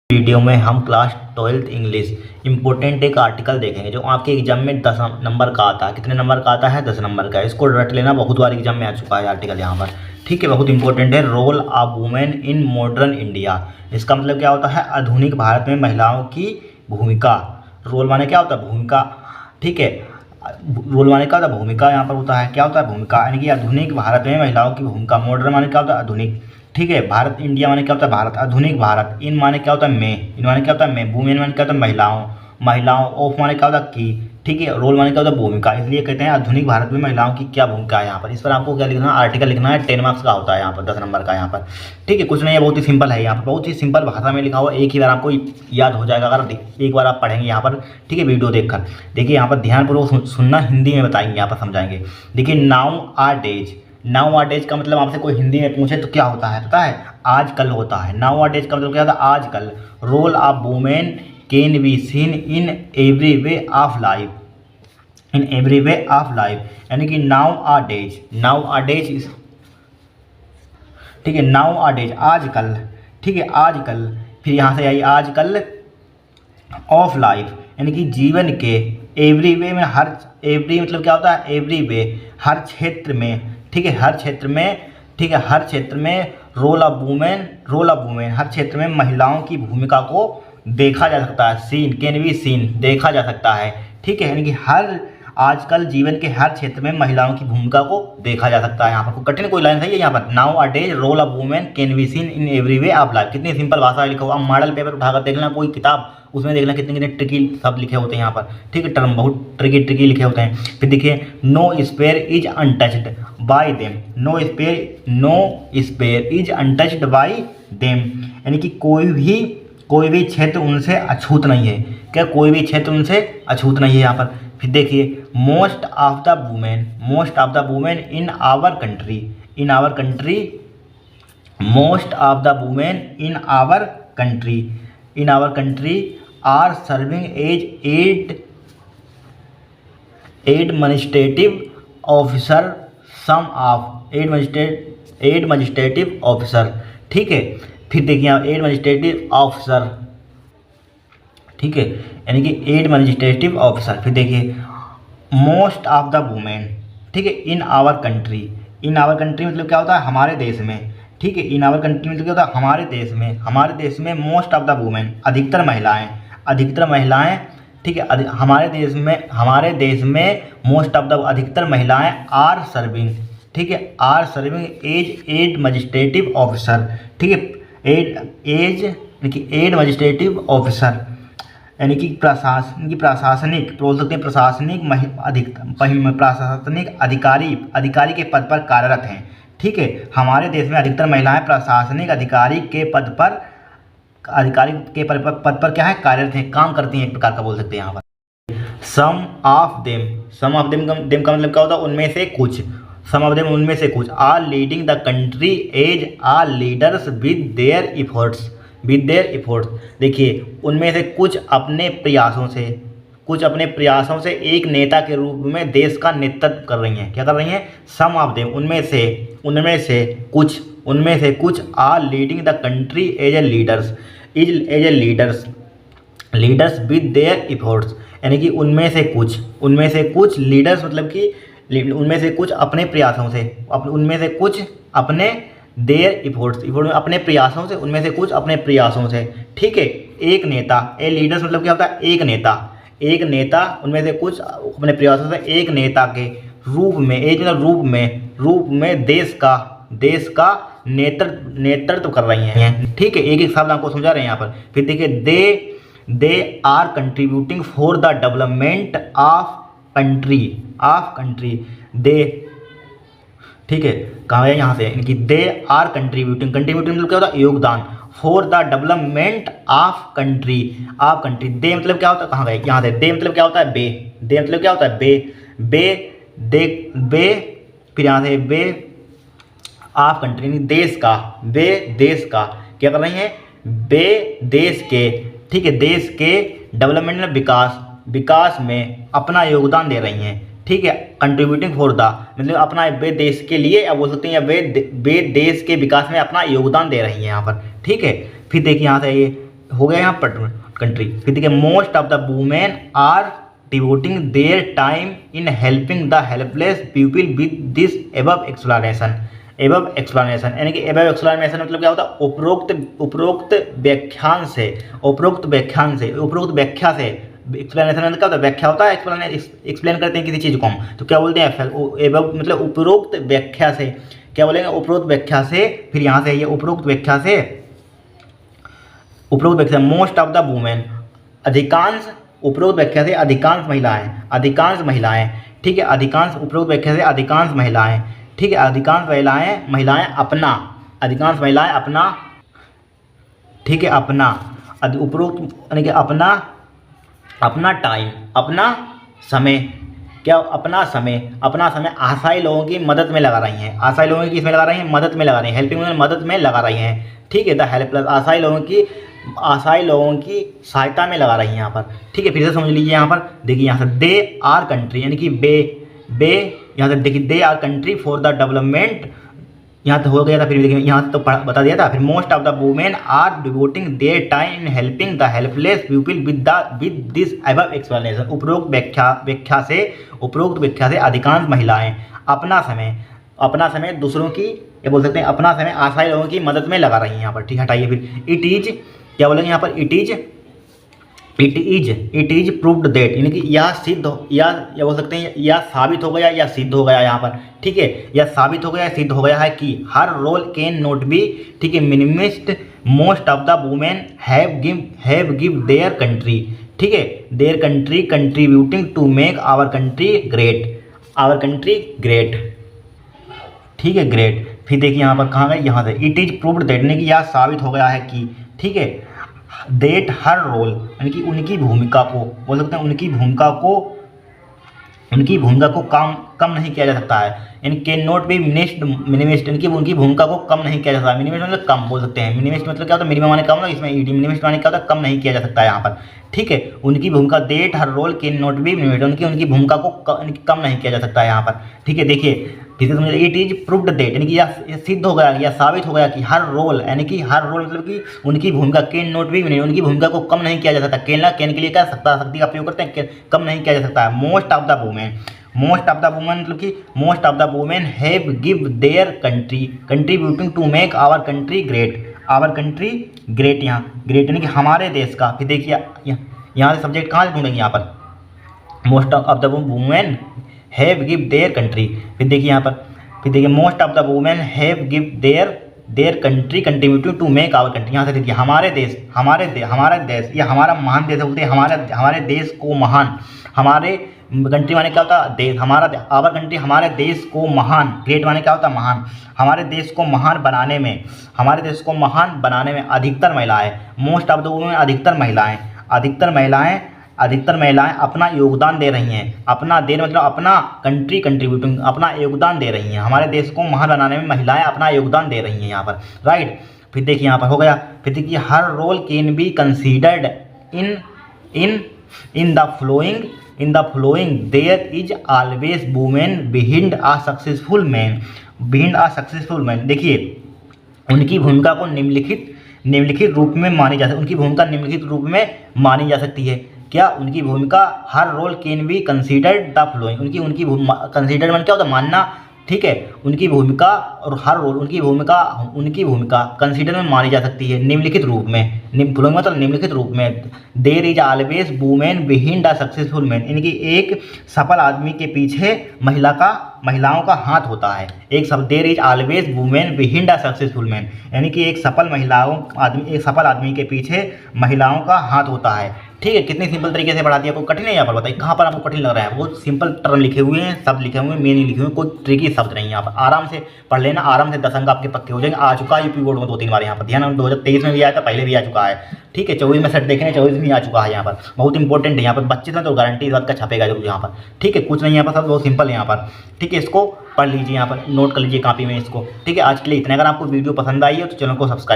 Video में हम class 12th English important एक आर्टिकल देखेंगे जो आपके एग्जाम में 10 नंबर का आता है। कितने नंबर का आता है? 10 नंबर का। इसको रट लेना, बहुत बार एग्जाम में आ चुका है आर्टिकल यहाँ पर। ठीक है, बहुत इंपॉर्टेंट है। Role of women in modern India. इसका मतलब क्या होता है? आधुनिक भारत में महिलाओं की भूमिका। रोल माने क्या होता है? भूमिका। ठीक है, रोल माने क्या होता है? भूमिका यहाँ पर होता है। क्या होता है? भूमिका। यानी कि आधुनिक भारत में महिलाओं की भूमिका। मॉडर्न माने क्या होता है? आधुनिक। ठीक है, भारत, इंडिया माने क्या होता है? भारत, आधुनिक भारत। इन माने क्या होता है? में। इन माने क्या होता है? में। वुमेन माने क्या होता है? महिलाओं। महिलाओं। ऑफ माने क्या होता है? की। ठीक है, रोल माने क्या होता है? भूमिका। इसलिए कहते हैं आधुनिक भारत में महिलाओं की क्या भूमिका है यहाँ पर। इस पर आपको क्या लिखना है? आर्टिकल लिखना है। 10 मार्क्स का होता है यहाँ पर, 10 नंबर का यहाँ पर। ठीक है, कुछ नहीं है, बहुत ही सिंपल है यहाँ पर, बहुत ही सिंपल भाषा में लिखा हुआ। एक ही बार आपको याद हो जाएगा अगर एक बार आप पढ़ेंगे यहाँ पर। ठीक है, वीडियो देखकर देखिए यहाँ पर ध्यानपूर्वक सुनना, हिंदी में बताएंगे यहाँ पर, समझाएंगे। देखिए, nowadays. Nowadays का मतलब आपसे कोई हिंदी में पूछे तो क्या होता है पता है? आजकल होता है। नाउ आर डेज का मतलब क्या होता है? आजकल। Role of women can be seen in every way of life. In every way of life, यानी कि nowadays. Nowadays इस, ठीक है, नाउ आर डेज आजकल। ठीक है, आजकल। फिर यहाँ से आई आजकल ऑफ लाइफ, यानी कि जीवन के। एवरी वे में हर, एवरी मतलब क्या होता है? एवरी वे, हर क्षेत्र में। ठीक है, हर क्षेत्र में। ठीक है, हर क्षेत्र में। Role of women, role of women, हर क्षेत्र में महिलाओं की भूमिका को देखा जा सकता है। सीन, कैन बी सीन, देखा जा सकता है। ठीक है, यानी कि हर, आजकल जीवन के हर क्षेत्र में महिलाओं की भूमिका को देखा जा सकता है। यहाँ पर कठिन कोई लाइन सही है यहाँ पर। Nowadays role of women can be seen in every way of life. कितनी सिंपल भाषा लिखा हुआ। मॉडल पेपर उठाकर देखना, कोई किताब, उसमें देखना कितने कितने ट्रिकी शब्द लिखे होते हैं यहाँ पर। ठीक है, टर्म बहुत ट्रिकी लिखे होते हैं। फिर देखिए, no sphere is untouched by them. No sphere is untouched by them, यानी कि कोई भी क्षेत्र उनसे अछूत नहीं है। क्या? कोई भी क्षेत्र उनसे अछूत नहीं है यहाँ पर। फिर देखिए, most of the women in our country. In our country, most of the women in our country are serving as administrative officer. Some of administrative officer. ठीक है, फिर देखिए यहाँ एडमिनिस्ट्रेटिव ऑफिसर। ठीक है, यानी कि एडमिनिस्ट्रेटिव ऑफिसर। फिर देखिए, मोस्ट ऑफ द वुमेन। ठीक है, in our country. In our country मतलब क्या होता है? हमारे देश में। ठीक है, इन आवर कंट्री मतलब क्या होता है? हमारे देश में। हमारे देश में मोस्ट ऑफ द वुमेन, अधिकतर महिलाएं। अधिकतर महिलाएं। ठीक है, हमारे देश में मोस्ट ऑफ द, अधिकतर महिलाएं आर सर्विंग। ठीक है, are serving as magistrative officer. ठीक है, एड मजिस्ट्रेटिव ऑफिसर, यानी कि प्रशासनिक, बोल सकते हैं प्रशासनिक अधिकारी के पद पर कार्यरत हैं। ठीक है, हमारे देश में अधिकतर महिलाएं प्रशासनिक अधिकारी के पद पर क्या है? कार्यरत हैं, काम करती हैं, एक प्रकार का बोल सकते हैं यहाँ पर। सम ऑफ देम का मतलब क्या होता है? उनमें से कुछ। सम ऑफ देम, उनमें से कुछ। Are leading the country as are leaders with their efforts. देखिए, उनमें से कुछ अपने प्रयासों से एक नेता के रूप में देश का नेतृत्व कर रही हैं। क्या कर रही हैं? सम ऑफ देम, उनमें से कुछ are leading the country as a leaders with their efforts, यानी कि उनमें से कुछ लीडर्स, मतलब कि उनमें से कुछ अपने प्रयासों से, उनमें से कुछ अपने देयर एफर्ट्स, अपने प्रयासों से, उनमें से कुछ अपने प्रयासों से। ठीक है, एक नेता, ए लीडर्स मतलब क्या होता है? एक नेता, उनमें से कुछ अपने प्रयासों से एक नेता के रूप में देश का नेतृत्व कर रही हैं। ठीक है, एक शब्द आपको समझा रहे हैं यहाँ पर। फिर देखिए, they are contributing for the development of country. They, ठीक है, कहाँ है? यहाँ से, कि दे आर कंट्रीब्यूटिंग मतलब क्या होता है? योगदान। For the development of country. They मतलब क्या होता है? कहाँ गए? यहाँ से। दे मतलब क्या होता है? दे मतलब क्या होता है? फिर यहाँ से बे ऑफ कंट्री, देश का क्या कर रही हैं? देश के, ठीक है, देश के डेवलपमेंट में, विकास में अपना योगदान दे रही हैं। ठीक है, कंट्रीब्यूटिंग फॉर द मतलब अपना वे देश के लिए, या बोल सकते हैं वे देश के विकास में अपना योगदान दे रही हैं यहाँ पर। ठीक है, फिर देखिए यहाँ से ये हो गया यहाँ पर कंट्री। फिर देखिए most of the women are devoting their time in helping the helpless people with this above explanation. Above explanation यानी कि एबव एक्सप्लेनेशन मतलब क्या होता है, उपरोक्त व्याख्यान से, उपरोक्त व्याख्यान से, उपरोक्त व्याख्या से। एक्सप्लेनेशन मतलब क्या होता है, व्याख्या होता है, एक्सप्लेन करते हैं किसी चीज़ को हम, तो क्या बोलते हैं एबव मतलब उपरोक्त व्याख्या से। क्या बोलेंगे, उपरोक्त व्याख्या से। फिर यहाँ से ये उपरोक्त व्याख्या से, उपरोक्त व्याख्या मोस्ट ऑफ द वुमेन, अधिकांश, उपरोक्त व्याख्या से अधिकांश महिलाएं, अधिकांश महिलाएं, ठीक है, अधिकांश, उपरोक्त व्याख्या से अधिकांश महिलाएं, ठीक है, अधिकांश महिलाएं अपना, अधिकांश महिलाएं अपना, ठीक है, अपना, उपरोक्त यानी कि अपना टाइम, अपना समय, क्या अपना समय आशाई लोगों की मदद में लगा रही हैं। आशाई लोगों की इसमें लगा रही हैं, मदद में लगा रही हैं, हेल्पिंग में, मदद में लगा रही हैं, ठीक है। द हेल्पलेस, आशाई लोगों की सहायता में लगा रही हैं यहाँ पर, ठीक है। फिर से समझ लीजिए यहाँ पर, देखिए यहाँ से दे आर कंट्री यानी कि बे यहाँ से देखिए they our country for the development, यहाँ तो हो गया था। फिर देखिए यहाँ तो बता दिया था। फिर most of the women are devoting their time in helping the helpless people with this above explanation. उपरोक्त व्याख्या से अधिकांश महिलाएं अपना समय दूसरों की, ये बोल सकते हैं अपना समय आशाई लोगों की मदद में लगा रही हैं यहाँ पर, ठीक। हटाइए फिर इट इज, क्या बोलेंगे यहाँ पर, इट इज प्रूव्ड दैट यानी कि यह सिद्ध, या बोल सकते हैं यह साबित हो गया या सिद्ध हो गया यहाँ पर, ठीक है। यह साबित हो गया, सिद्ध हो गया है कि her role can not be, ठीक है, minimised most of the women have give their country, ठीक है, their country contributing to make our country great, ठीक है, ग्रेट। फिर देखिए यहाँ पर कहाँ गए, यहाँ से इट इज प्रूव्ड दैट यानी कि यह साबित हो गया है कि, ठीक है, देट हर रोल यानी कि उनकी भूमिका को, बोल सकते हैं उनकी भूमिका को कम नहीं किया जा सकता है, यानी कैन नॉट बी मिनिमिस्ट यानी कि उनकी भूमिका को कम नहीं किया जा सकता। मिनिमिस्ट मतलब कम बोल सकते हैं, मिनिमिस्ट मतलब क्या होता है, मिनिमम माने कम ना, इसमें मिनिमिस्ट माने क्या होता है, कम नहीं किया जा सकता है यहाँ पर, ठीक है। उनकी भूमिका that her role can not be minimised, उनकी भूमिका को कम नहीं किया जा सकता है यहाँ पर, ठीक है। देखिए किसी समझ, इट इज प्रूव्ड दैट यानी कि यह सिद्ध हो गया, यह साबित हो गया कि हर रोल यानी कि हर रोल मतलब कि उनकी भूमिका कैन नॉट बी मिनिमिस्ट, उनकी भूमिका को कम नहीं किया जा सकता। कैन के लिए क्या शक्ति का प्रयोग करते हैं, कम नहीं किया जा सकता है। मोस्ट ऑफ द वुमेन मतलब कि most of the women have give their country contributing to make our country great, यहाँ ग्रेट यानी कि हमारे देश का। फिर देखिए यहाँ से सब्जेक्ट कहाँ से ढूंढेंगे, यहाँ पर most of the women have give their country. फिर देखिए यहाँ पर, फिर देखिए most of the women have give their country contributing to make our country. यहाँ से देखिए हमारा देश, ये हमारा महान देश बोलते हैं, हमारे देश को महान, हमारे कंट्री माने क्या होता है, देश, हमारा आवर कंट्री, हमारे देश को महान, ग्रेट माने क्या होता है, महान, हमारे देश को महान बनाने में अधिकतर महिलाएं, मोस्ट ऑफ द वुमेन अधिकतर महिलाएं अपना योगदान दे रही हैं। अपना देर मतलब अपना कंट्रीब्यूटिंग, अपना योगदान दे रही हैं। हमारे देश को महान बनाने में महिलाएं अपना योगदान दे रही हैं यहाँ पर, राइट। फिर देखिए यहाँ पर हो गया। फिर देखिए her role can be considered in the flowing there is always women behind a successful man. देखिए उनकी भूमिका को निम्नलिखित रूप में मानी जा सकती है, उनकी भूमिका निम्नलिखित रूप में मानी जा सकती है। क्या उनकी भूमिका, her role can be considered the flowing, उनकी कंसीडर मतलब क्या होता है, मानना, ठीक है। उनकी भूमिका और हर रोल, उनकी भूमिका कंसीडर में मानी जा सकती है निम्नलिखित रूप में, फ्लोइंग मतलब निम्नलिखित रूप में। There is always women behind a successful man, यानी कि एक सफल आदमी के पीछे महिलाओं का हाथ होता है। एक there is always women behind a successful man, यानी कि एक सफल आदमी के पीछे महिलाओं का हाथ होता है, ठीक है। कितनी सिंपल तरीके से पढ़ा दिया, कोई कठिन है यहाँ पर, बताइए कहाँ पर आपको कठिन लग रहा है। बहुत सिंपल टर्म लिखे हुए हैं, शब्द लिखे हुए हैं, मीनिंग लिखे हुए हैं, कोई ट्रिकी शब्द नहीं है यहाँ पर। आराम से पढ़ लेना, आराम से 10 अंक आपके पक्के हो जाएंगे। आ चुका है यूपी बोर्ड में 2-3 बार यहाँ पर, ध्यान 2023 में भी आया था, पहले भी आ चुका है, ठीक है। 24 में सेट देखें, 24 में आ चुका है यहाँ पर, बहुत इंपॉर्टेंट है यहाँ पर। बच्चे में तो गारंटी इस बात का छपेगा जरूर यहाँ पर, ठीक है। कुछ नहीं यहाँ पर, सब बहुत सिंपल है यहाँ पर, ठीक है। इसको पढ़ लीजिए, यहाँ पर नोट कर लीजिए कॉपी में इसको, ठीक है। आज के लिए इतना। अगर आपको वीडियो पसंद आई हो तो चैनल को सब्सक्राइब